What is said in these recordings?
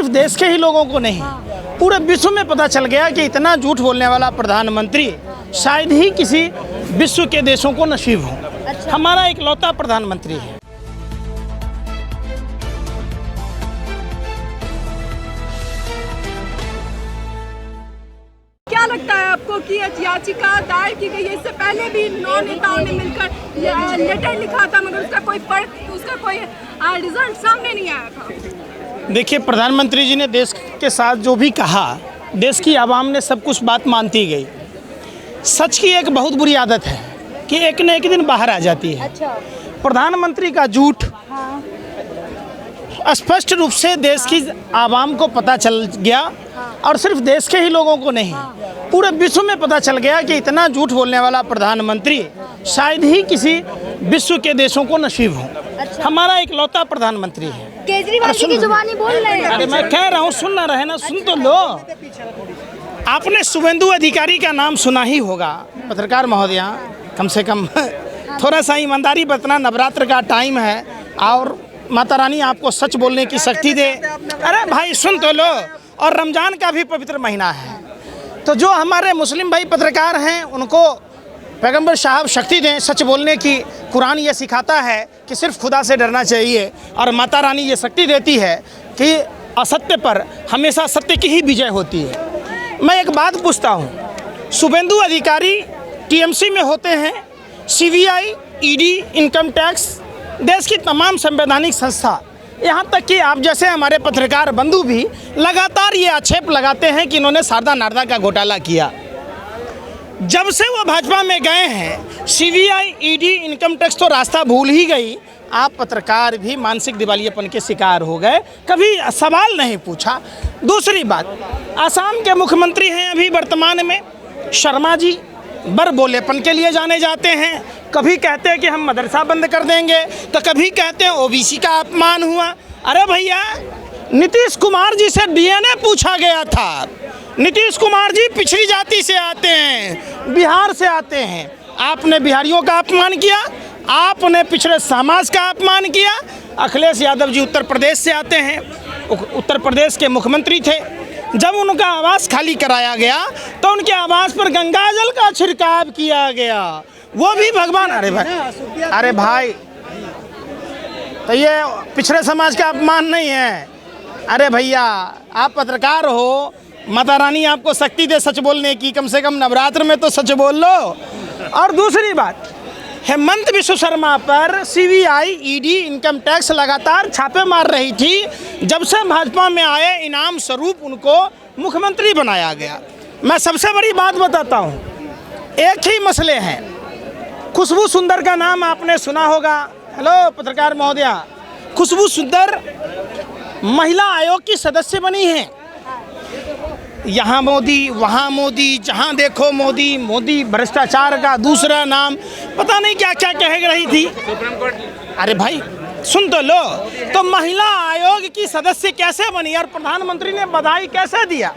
सिर्फ देश के ही लोगों को नहीं, पूरे विश्व में पता चल गया कि इतना झूठ बोलने वाला प्रधानमंत्री शायद ही किसी विश्व के देशों को नसीब हो। हमारा इकलौता प्रधानमंत्री है। क्या लगता है आपको कि याचिका दायर की गई है? इससे पहले भी 9 नेताओं ने मिलकर लेटर लिखा था, मगर उसका कोई रिजल्ट सामने नहीं आया था। देखिए, प्रधानमंत्री जी ने देश के साथ जो भी कहा, देश की आवाम ने सब कुछ बात मानती गई। सच की एक बहुत बुरी आदत है कि एक न एक दिन बाहर आ जाती है। प्रधानमंत्री का झूठ स्पष्ट रूप से देश की आवाम को पता चल गया, और सिर्फ देश के ही लोगों को नहीं, पूरे विश्व में पता चल गया कि इतना झूठ बोलने वाला प्रधानमंत्री शायद ही किसी विश्व के देशों को नसीब हो। हमारा इकलौता प्रधानमंत्री है। केजरीवाल जी की जुबानी बोल रहे हैं। अरे मैं कह रहा हूँ, सुन ना रहे ना, सुन तो लो। आपने शुभेंदु अधिकारी का नाम सुना ही होगा। पत्रकार महोदया, कम से कम थोड़ा सा ईमानदारी बरतना, नवरात्र का टाइम है और माता रानी आपको सच बोलने की शक्ति दे। अरे भाई सुन तो लो, और रमज़ान का भी पवित्र महीना है, तो जो हमारे मुस्लिम भाई पत्रकार हैं उनको पैगंबर साहब शक्ति दें सच बोलने की। कुरान ये सिखाता है कि सिर्फ खुदा से डरना चाहिए, और माता रानी ये शक्ति देती है कि असत्य पर हमेशा सत्य की ही विजय होती है। मैं एक बात पूछता हूँ, शुभेंदु अधिकारी टीएमसी में होते हैं, सीबीआई, ईडी, इनकम टैक्स, देश की तमाम संवैधानिक संस्था, यहाँ तक कि आप जैसे हमारे पत्रकार बंधु भी लगातार ये आक्षेप लगाते हैं कि इन्होंने शारदा नारदा का घोटाला किया। जब से वो भाजपा में गए हैं, सीबीआई, ईडी, इनकम टैक्स तो रास्ता भूल ही गई। आप पत्रकार भी मानसिक दिवालियेपन के शिकार हो गए, कभी सवाल नहीं पूछा। दूसरी बात, असम के मुख्यमंत्री हैं अभी वर्तमान में शर्मा जी, बड़बोलेपन के लिए जाने जाते हैं। कभी कहते हैं कि हम मदरसा बंद कर देंगे, तो कभी कहते हैं ओबीसी का अपमान हुआ। अरे भैया, नीतीश कुमार जी से डीएनए पूछा गया था। नीतीश कुमार जी पिछड़ी जाति से आते हैं, बिहार से आते हैं। आपने बिहारियों का अपमान किया, आपने पिछड़े समाज का अपमान किया। अखिलेश यादव जी उत्तर प्रदेश से आते हैं, उत्तर प्रदेश के मुख्यमंत्री थे। जब उनका आवास खाली कराया गया तो उनके आवास पर गंगाजल का छिड़काव किया गया, वो भी भगवान। अरे भाई, तो ये पिछड़े समाज का अपमान नहीं है। अरे भैया, आप पत्रकार हो, माता रानी आपको शक्ति दे सच बोलने की, कम से कम नवरात्र में तो सच बोल लो। और दूसरी बात, हेमंत बिश्व शर्मा पर सीबीआई, ईडी, इनकम टैक्स लगातार छापे मार रही थी। जब से भाजपा में आए, इनाम स्वरूप उनको मुख्यमंत्री बनाया गया। मैं सबसे बड़ी बात बताता हूँ, एक ही मसले हैं। खुशबू सुंदर का नाम आपने सुना होगा। हेलो पत्रकार महोदया, खुशबू सुंदर महिला आयोग की सदस्य बनी हैं। यहाँ मोदी, वहाँ मोदी, जहाँ देखो मोदी। मोदी भ्रष्टाचार का दूसरा नाम, पता नहीं क्या क्या कह रही थी। अरे भाई सुन तो लो, तो महिला आयोग की सदस्य कैसे बनी और प्रधानमंत्री ने बधाई कैसे दिया?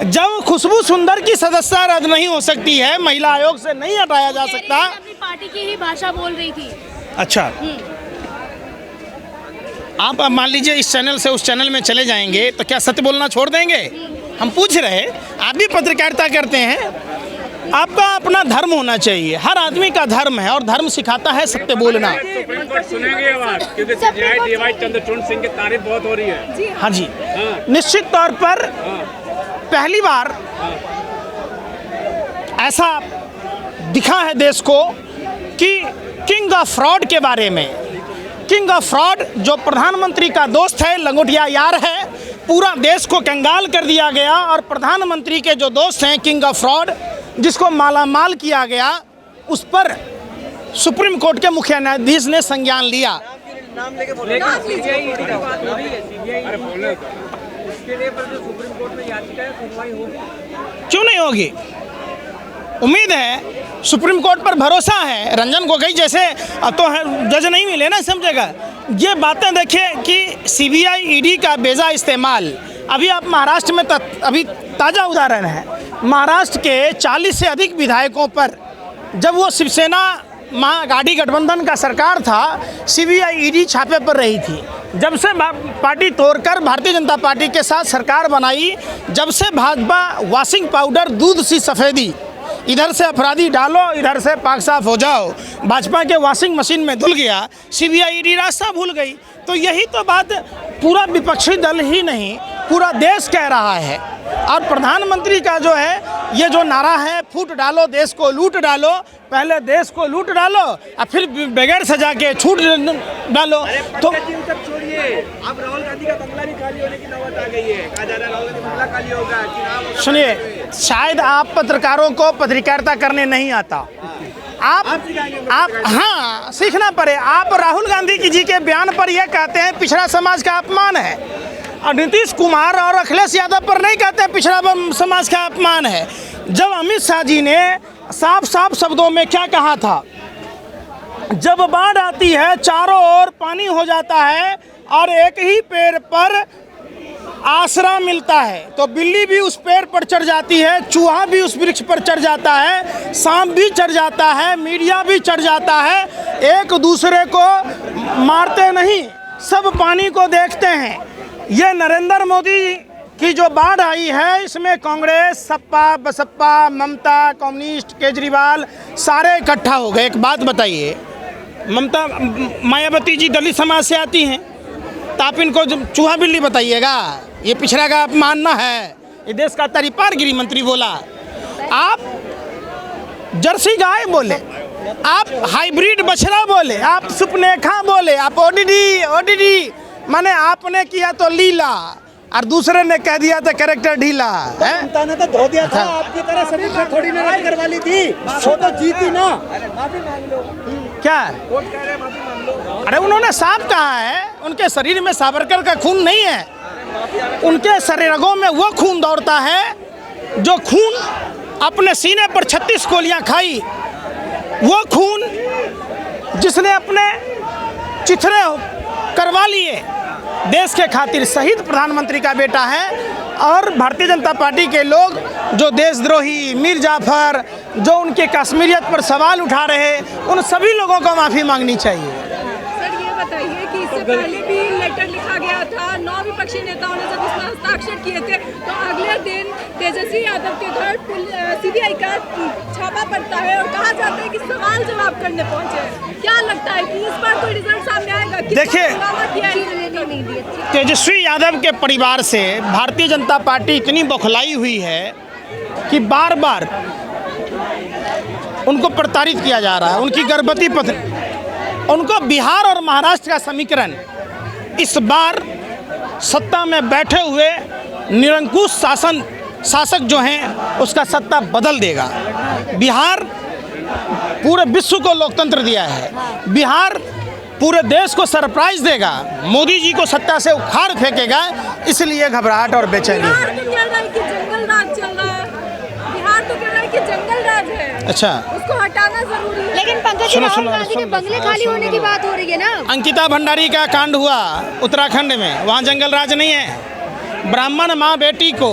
जब खुशबू सुंदर की सदस्यता रद्द नहीं हो सकती है, महिला आयोग से नहीं हटाया जा सकता। अपनी पार्टी की ही भाषा बोल रही थी। अच्छा, आप अब मान लीजिए इस चैनल से उस चैनल में चले जाएंगे तो क्या सत्य बोलना छोड़ देंगे? हम पूछ रहे, आप भी पत्रकारिता करते हैं, आपका अपना धर्म होना चाहिए। हर आदमी का धर्म है और धर्म सिखाता है सत्य बोलना। सुप्रीम कोर्ट सुनेंगे आवाज, क्योंकि सीबीआई डीवाई चंद्रचूड़ सिंह की तारीफ बहुत हो रही है। हाँ जी, निश्चित तौर पर पहली बार ऐसा दिखा है देश को कि किंग ऑफ फ्रॉड के बारे में, किंग ऑफ फ्रॉड जो प्रधानमंत्री का दोस्त है, लंगोटिया यार है, पूरा देश को कंगाल कर दिया गया। और प्रधानमंत्री के जो दोस्त हैं किंग ऑफ फ्रॉड, जिसको मालामाल किया गया, उस पर सुप्रीम कोर्ट के मुख्य न्यायाधीश ने संज्ञान लिया। क्यों नहीं होगी? उम्मीद है, सुप्रीम कोर्ट पर भरोसा है। रंजन गोगोई जैसे तो जज नहीं मिले ना, समझेगा। ये बातें देखिए कि सीबीआई, ईडी का बेजा इस्तेमाल। अभी आप महाराष्ट्र में अभी ताज़ा उदाहरण है, महाराष्ट्र के 40 से अधिक विधायकों पर जब वो शिवसेना महागाड़ी गठबंधन का सरकार था, सीबीआई ईडी छापे पर रही थी। जब से पार्टी तोड़कर भारतीय जनता पार्टी के साथ सरकार बनाई, जब से भाजपा वॉशिंग पाउडर दूध सी सफ़ेदी, इधर से अपराधी डालो इधर से पाक साफ हो जाओ, भाजपा के वॉशिंग मशीन में धुल गया, सीबीआई ईडी रास्ता भूल गई। तो यही तो बात पूरा विपक्षी दल ही नहीं पूरा देश कह रहा है। और प्रधानमंत्री का जो है ये जो नारा है, फूट डालो देश को लूट डालो, पहले देश को लूट डालो और फिर बगैर सजा के छूट डालो। तो छोड़िए, अब राहुल गांधी का बंगला भी खाली होने की नौबत आ गई है। कहा जा रहा है राहुल गांधी बंगला खाली होगा, चुनाव होगा। सुनिए, शायद आप पत्रकारों को पत्रकारिता करने नहीं आता, आप हाँ सीखना पड़े। आप राहुल गांधी जी के बयान पर यह कहते हैं पिछड़ा समाज का अपमान है, और नीतीश कुमार और अखिलेश यादव पर नहीं कहते पिछड़ा समाज का अपमान है। जब अमित शाह जी ने साफ साफ शब्दों में क्या कहा था, जब बाढ़ आती है चारों ओर पानी हो जाता है और एक ही पेड़ पर आसरा मिलता है, तो बिल्ली भी उस पेड़ पर चढ़ जाती है, चूहा भी उस वृक्ष पर चढ़ जाता है, सांप भी चढ़ जाता है, मीडिया भी चढ़ जाता है। एक दूसरे को मारते नहीं, सब पानी को देखते हैं। ये नरेंद्र मोदी की जो बाढ़ आई है, इसमें कांग्रेस, सपा, बसपा, ममता, कम्युनिस्ट, केजरीवाल सारे इकट्ठा हो गए। एक बात बताइए, ममता मायावती जी दलित समाज से आती हैं, तो आप इनको चूहा बिल्ली बताइएगा? ये पिछड़ा का अपमान ना है, ये देश का तरीपार गृह मंत्री बोला। आप जर्सी गाय बोले, आप हाइब्रिड बछड़ा बोले, आप सुपनेखा बोले, आप ओडीडी माने आपने किया तो लीला और दूसरे ने कह दिया था कैरेक्टर ढीला है। ने तो धो दिया था, आपकी तरह सभी पे थोड़ी ना रद्द करवा ली थी, वो तो जीती ना। माफी मांग लो। क्या? अरे उन्होंने साफ कहा है, उनके शरीर में सावरकर का खून नहीं है, उनके शरीरों में वो खून दौड़ता है जो खून अपने सीने पर 36 गोलियां खाई, वो खून जिसने अपने चिथड़े करवा लिए देश के खातिर। शहीद प्रधानमंत्री का बेटा है। और भारतीय जनता पार्टी के लोग जो देशद्रोही मीर जाफर, जो उनके कश्मीरियत पर सवाल उठा रहे, उन सभी लोगों को माफ़ी मांगनी चाहिए। सर ये बताइए कि इससे पहले भी लेटर लिखा गया था, 9 विपक्षी नेताओं ने जब इसमें हस्ताक्षर किए थे, तो अगले दिन तेजस्वी यादव के घर सीबीआई का छापा पड़ता है और कहा जाता है कि सवाल जवाब करने पहुंचे। क्या लगता है कि इस बार कोई रिजल्ट सामने आएगा? देखिए, तेजस्वी यादव के परिवार से भारतीय जनता पार्टी इतनी बौखलाई हुई है कि बार बार उनको प्रताड़ित किया जा रहा है। उनकी गर्भवती पत्नी, उनको बिहार और महाराष्ट्र का समीकरण इस बार सत्ता में बैठे हुए निरंकुश शासक जो हैं उसका सत्ता बदल देगा। बिहार पूरे विश्व को लोकतंत्र दिया है, बिहार पूरे देश को सरप्राइज देगा, मोदी जी को सत्ता से उखाड़ फेंकेगा, इसलिए घबराहट और बेचैनी है। बिहार तो कह रहा है कि जंगल राज चल रहा है, बिहार तो कह रहा है कि जंगल राज है, अच्छा उसको हटाना जरूरी है। लेकिन पंकज जी, राहुल गांधी के बंगले खाली होने की बात हो रही है ना। अंकिता भंडारी का कांड हुआ उत्तराखंड में, वहाँ जंगल राज नहीं है। ब्राह्मण माँ बेटी को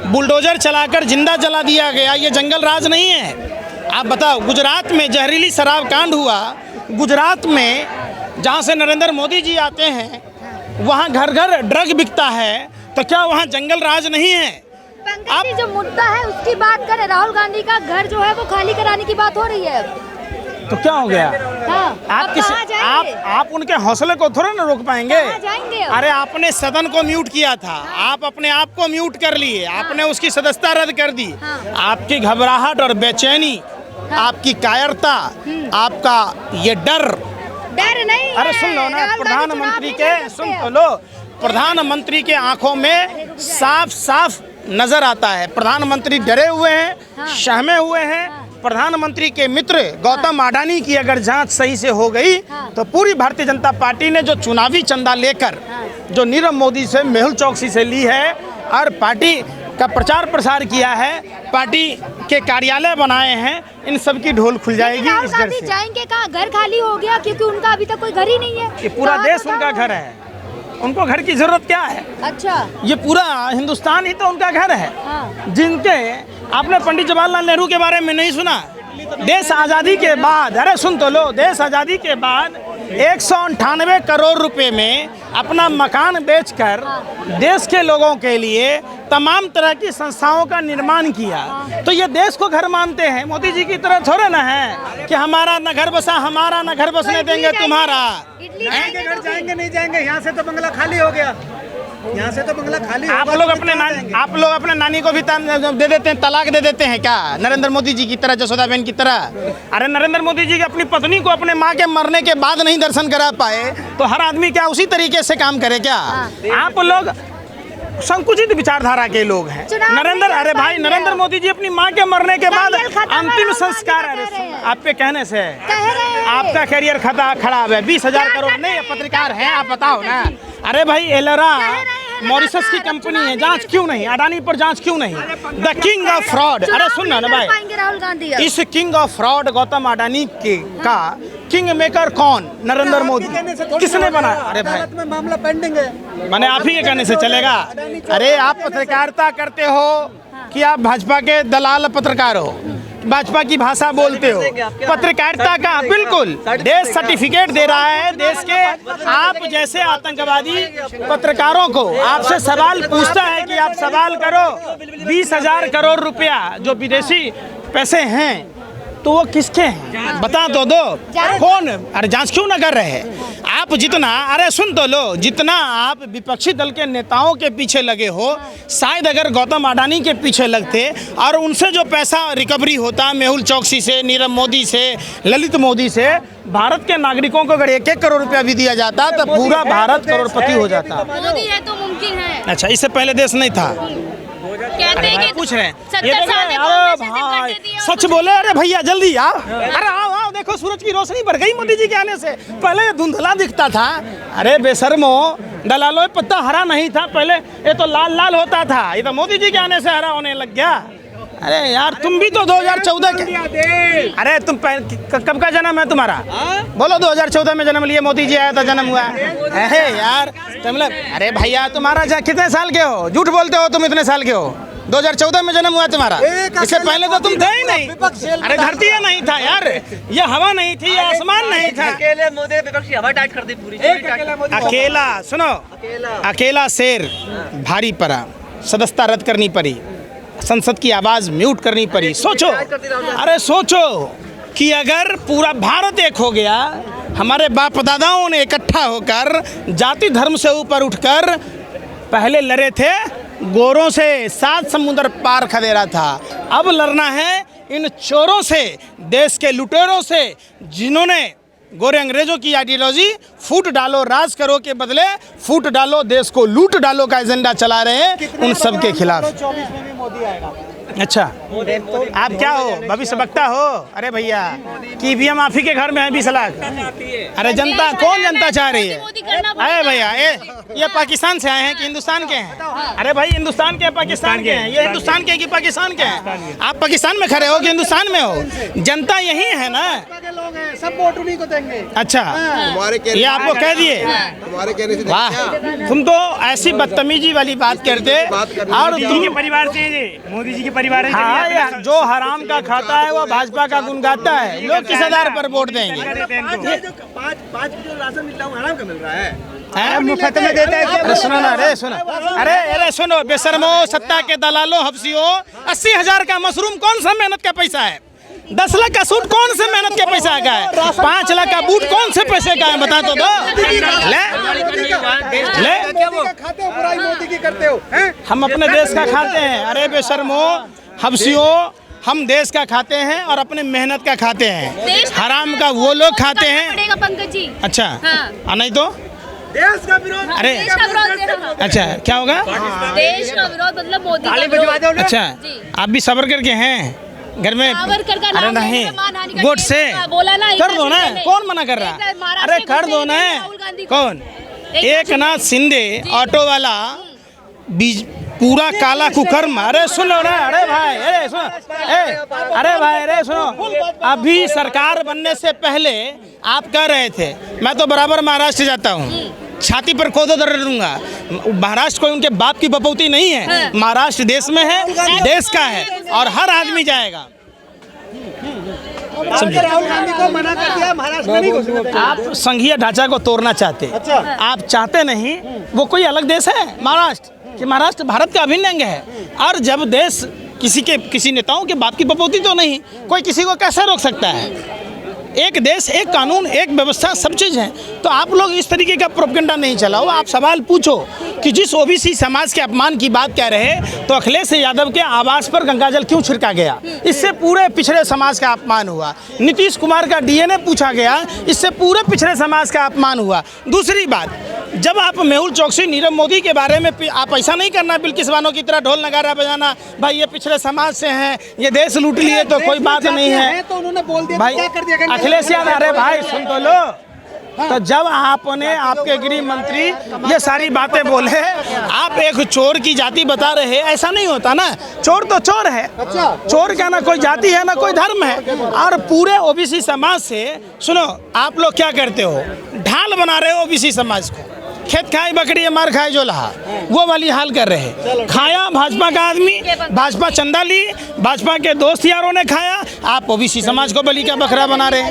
बुलडोजर चलाकर जिंदा जला दिया गया, ये जंगल राज नहीं है। आप बताओ, गुजरात में जहरीली शराब कांड हुआ, गुजरात में जहाँ से नरेंद्र मोदी जी आते हैं वहाँ घर घर ड्रग बिकता है, तो क्या वहाँ जंगल राज नहीं है? पंकज जी, जो मुद्दा है उसकी बात करें, राहुल गांधी का घर जो है वो खाली कराने की बात हो रही है। तो क्या हो गया? हाँ, आप उनके हौसले को थोड़ा ना रोक पाएंगे। कहाँ जाएंगे? अरे आपने सदन को म्यूट किया था, आप अपने आप को म्यूट कर लिए, आपने उसकी सदस्यता रद्द कर दी। आपकी घबराहट और बेचैनी, आपकी कायरता, आपका ये डर नहीं। अरे सुन लो ना, प्रधानमंत्री के सुन तो लो, प्रधानमंत्री के आंखों में साफ साफ नजर आता है, प्रधानमंत्री डरे हुए हैं, सहमे हुए हैं। प्रधानमंत्री के मित्र गौतम अडानी की अगर जांच सही से हो गई तो पूरी भारतीय जनता पार्टी ने जो चुनावी चंदा लेकर जो नीरव मोदी से, मेहुल चौकसी से ली है और पार्टी का प्रचार प्रसार किया है, पार्टी के कार्यालय बनाए हैं, इन सब की ढोल खुल जाएगी। राहुल इस घर गांधी से जाएंगे कहाँ? घर खाली हो गया क्योंकि उनका अभी तक कोई घर ही नहीं है। ये पूरा देश उनका घर है, उनको घर की जरूरत क्या है? अच्छा, ये पूरा हिंदुस्तान ही तो उनका घर है। हाँ। जिनके आपने पंडित जवाहरलाल नेहरू के बारे में नहीं सुना? देश आज़ादी के बाद, अरे सुन तो लो, देश आज़ादी के बाद 198 करोड़ रुपए में अपना मकान बेचकर देश के लोगों के लिए तमाम तरह की संस्थाओं का निर्माण किया। तो ये देश को घर मानते हैं। मोदी जी की तरह थोड़े ना है कि हमारा न घर बसा हमारा, न घर बसने देंगे तुम्हारा। जाएंगे घर जाएंगे नहीं जाएंगे, यहाँ से तो बंगला खाली हो गया, यहाँ से तो बंगला खाली आप लोग अपने नानी को भी दे देते हैं, तलाक दे देते हैं क्या? नरेंद्र मोदी जी की तरह, जसोदाबेन की तरह। अरे नरेंद्र मोदी जी की अपनी पत्नी को अपने माँ के मरने के बाद नहीं दर्शन करा पाए तो हर आदमी क्या उसी तरीके से काम करे क्या? आप लोग संकुचित विचारधारा के लोग हैं। नरेंद्र मोदी जी अपनी माँ के मरने के बाद अंतिम संस्कार, आपके कहने से आपका करियर खराब है। 20,000 करोड़ नहीं, पत्रकार हैं आप, बताओ ना। अरे भाई एलोरा मॉरिशस की कंपनी है, जांच क्यों नहीं? अडानी पर जांच क्यों नहीं? द किंग ऑफ फ्रॉड, अरे सुन ना भाई, राहुल गांधी इस king of fraud Gautam Adani के का किंग मेकर कौन? नरेंद्र मोदी। किसने बना? अरे भाई में मामला पेंडिंग है, मैंने आप ही के कहने से चलेगा? अरे आप पत्रकारिता करते हो कि आप भाजपा के दलाल पत्रकार हो, भाजपा की भाषा बोलते हो? पत्रकारिता का बिल्कुल देश सर्टिफिकेट दे रहा है देश के आप जैसे आतंकवादी पत्रकारों को। आपसे सवाल पूछता है कि आप सवाल करो। 20,000 करोड़ रुपया जो विदेशी पैसे हैं तो वो किसके हैं? बता तो दो कौन? अरे जांच क्यों ना कर रहे हैं आप? जितना, अरे सुन तो लो, जितना आप विपक्षी दल के नेताओं के पीछे लगे हो, शायद अगर गौतम अडानी के पीछे लगते और उनसे जो पैसा रिकवरी होता, मेहुल चौकसी से, नीरव मोदी से, ललित मोदी से, भारत के नागरिकों को अगर 1-1 करोड़ रुपया भी दिया जाता तो पूरा भारत करोड़पति हो जाता। मोदी है तो मुमकिन है। अच्छा, इससे पहले देश नहीं था? कहते हैं कि पूछ रहे हैं, ये 70 साल में कांग्रेस ने भाई कर दिया। सच बोले। अरे भैया जल्दी आओ, अरे आओ आओ, देखो सूरज की रोशनी बढ़ गई मोदी जी के आने से। पहले ये धुंधला दिखता था। अरे बेशर्मो, दलालो पत्ता हरा नहीं था पहले, ये तो लाल लाल होता था, ये तो मोदी जी के आने से हरा होने लग गया। अरे यार तुम भी तो 2014 के, अरे तुम कब का जन्म है तुम्हारा? बोलो 2014 में जन्म लिए, मोदी जी आया था, जन्म हुआ है यार तुम लोग। अरे भैया तुम्हारा कितने साल के हो? झूठ बोलते हो तुम, इतने साल के हो? 2014 में जन्म हुआ तुम्हारा, इससे पहले तो तुम थे ही नहीं। अरे धरती नहीं था यार, ये हवा नहीं थी, ये आसमान नहीं था। अकेले मोदी विपक्षी हवा टाइट कर दी पूरी। अकेला सुनो, अकेला शेर भारी पड़ा, सदस्यता रद्द करनी पड़ी, संसद की आवाज म्यूट करनी पड़ी। सोचो, अरे सोचो कि अगर पूरा भारत एक हो गया, हमारे बाप दादाओं ने इकट्ठा होकर जाति धर्म से ऊपर उठकर पहले लड़े थे गोरों से, 7 समुद्र पार खदेड़ा था। अब लड़ना है इन चोरों से, देश के लुटेरों से, जिन्होंने गोरे अंग्रेजों की आइडियोलॉजी फूट डालो राज करो के बदले फूट डालो देश को लूट डालो का एजेंडा चला रहे हैं, उन सब के खिलाफ। 24 में भी मोदी आएगा। अच्छा, आप क्या हो? भविष्य वक्ता हो? अरे भैया कि ईवीएम आप ही के घर में है 20 लाख। अरे जनता, कौन जनता चाह रही है? अरे भैया ये पाकिस्तान से आए हैं कि हिंदुस्तान के हैं? अरे भाई हिंदुस्तान के, पाकिस्तान के हैं? ये हिंदुस्तान के कि पाकिस्तान के हैं? आप पाकिस्तान में खड़े हो कि हिंदुस्तान में हो? जनता यही है ना, लोग हैं, सब वोट उन्हीं को देंगे। अच्छा, ये आपको कह दिए? वाह, तुम तो ऐसी बदतमीजी वाली बात करते। और तुम परिवार से, मोदी जी के परिवार, हाँ, जो हराम का खाता है वो भाजपा का गुण गाता है। लोग किस आधार पर वोट देंगे? 5 किलो राशन मिल रहा है, हराम का मिल रहा है, मुफ्त में देता है। अरे सुनो ना, अरे सुनो, अरे सुनो बेशर्मो, सत्ता के दलालों, हफ्सियों, 80,000 का मशरूम कौन सा मेहनत का पैसा है? 10 लाख का सूट कौन से मेहनत के पैसा का है? 5 लाख का बूट कौन से पैसे का है? बता तो दो। खाते हो, बुराई मोदी की करते हो, हैं? हम अपने देश का खाते हैं। अरे बेशर्मो, हफ्सियों, हम देश का खाते हैं और अपने मेहनत का खाते हैं। हराम का वो लोग खाते हैं। पंकज जी, अच्छा, नहीं तो देश का विरोध, अरे देश का विरोध। अच्छा, क्या होगा? देश का विरोध मतलब मोदी का विरोध। अच्छा, आप भी सबर करके हैं घर में? अरे नहीं, वोट से कर दो ना, कौन मना कर रहा? अरे कर दो ना। कौन? एक नाथ शिंदे ऑटो वाला, पूरा काला कुकर्म। अरे सुनो ना, अरे भाई, अरे सुनो, अरे भाई, अरे सुनो, अभी सरकार बनने से पहले आप कह रहे थे मैं तो बराबर महाराष्ट्र जाता हूँ, छाती पर खोदो दर्द दूंगा। महाराष्ट्र कोई उनके बाप की बपौती नहीं है, महाराष्ट्र देश में है, देश का है और हर आदमी जाएगा। राहुल गांधी को मना कर दिया, महाराष्ट्र में नहीं घोषणा करेंगे। आप संघीय ढांचा को तोड़ना चाहते, अच्छा। आप चाहते नहीं वो कोई अलग देश है महाराष्ट्र, कि महाराष्ट्र भारत का अभिन्न अंग है। और जब देश किसी नेताओं के बाप की बपोती तो नहीं, कोई किसी को कैसे रोक सकता है? एक देश, एक कानून, एक व्यवस्था, सब चीज़ है। तो आप लोग इस तरीके का प्रोपेगेंडा नहीं चलाओ। आप सवाल पूछो कि जिस ओबीसी समाज के अपमान की बात कह रहे तो अखिलेश यादव के आवास पर गंगाजल क्यों छिड़का गया? इससे पूरे पिछड़े समाज का अपमान हुआ। नीतीश कुमार का डीएनए पूछा गया, इससे पूरे पिछड़े समाज का अपमान हुआ। दूसरी बात, जब आप मेहुल चौकसी, नीरव मोदी के बारे में आप ऐसा नहीं करना बिल्किस बानो की तरह ढोल नगारा बजाना, भाई ये पिछड़े समाज से हैं, ये देश लूट लिए तो कोई बात नहीं है। तो उन्होंने बोल दिया, भाई क्या कर दिया? अखिलेश यादव, अरे भाई सुन तो लो। तो जब आपने, आपके गृह मंत्री ये सारी बातें बोले, आप एक चोर की जाति बता रहे, ऐसा नहीं होता ना। चोर तो चोर है, चोर का ना कोई जाति है ना कोई धर्म है। और पूरे ओबीसी समाज से, सुनो, आप लोग क्या करते हो, ढाल बना रहे हो ओबीसी समाज को। खेत खाए बकरी मार खाए जो लहा, वो वाली हाल कर रहे हैं। खाया भाजपा का आदमी, भाजपा चंदा ली, भाजपा के दोस्त यारों ने खाया, आप ओबीसी समाज को बलि का बकरा बना रहे हैं।